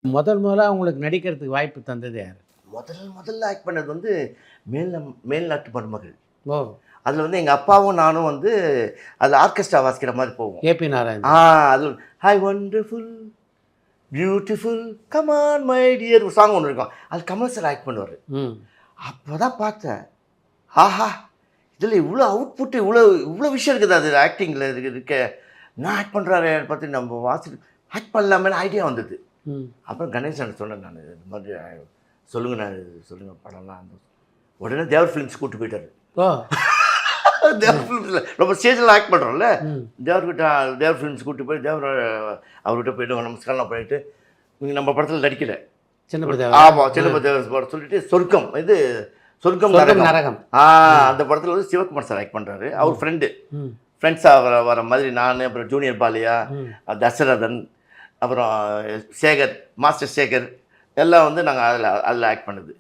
முதல்ல உங்களுக்கு நடிக்கிறதுக்கு வாய்ப்பு தந்தது யார்? முதல்ல ஆக்ட் பண்ணது வந்து மேல்நாட்டு மருமகள். ஓ! அதில் வந்து எங்கள் அப்பாவும் நானும் வந்து அது ஆர்கெஸ்ட்ரா வாசிக்கிற மாதிரி போவோம். ஏபி நாராயணன். அது high wonderful beautiful come on my dear ஒரு சாங் ஒன்று இருக்கும். அது கமல் சார் ஆக்ட் பண்ணுவார். அப்போ தான் பார்த்தேன், ஆஹா இதில் இவ்வளோ அவுட்புட்டு இவ்வளோ விஷயம் இருக்குது. அது ஆக்டிங்கில் இருக்க நான் ஆக்ட் பண்ணுறாரு பார்த்து நம்ம ஆக்ட் பண்ணலாமேன்னு ஐடியா வந்தது. அப்புறம் கணேசன் சொன்னேன், நான் இந்த மாதிரி சொல்லுங்கள் படம்லாம். உடனே தேவர் ஃபிலிம்ஸ் கூப்பிட்டு போயிட்டார். தேவர் ஃபிலிம்ஸில் நம்ம ஸ்டேஜில் ஆக்ட் பண்ணுறோம்ல, தேவர் ஃபிலிம்ஸ் கூப்பிட்டு போய் அவர்கிட்ட போய்ட்டு நமஸ்காரம் பண்ணிட்டு, நீங்கள் நம்ம படத்தில் நடிக்கல. ஆமாம், சின்னப்ப தேவர் படம் சொல்லிட்டு சொர்க்கம் நரகம் அந்த படத்தில் வந்து சிவகுமார் சார் ஆக்ட் பண்ணுறாரு. அவர் ஃப்ரெண்ட்ஸாக வர மாதிரி நான், அப்புறம் ஜூனியர் பாலியா, தசரதன், அப்புறம் சேகர், மாஸ்டர் சேகர் எல்லாம் வந்து நாங்கள் அதில் ஆக்ட் பண்ணுது.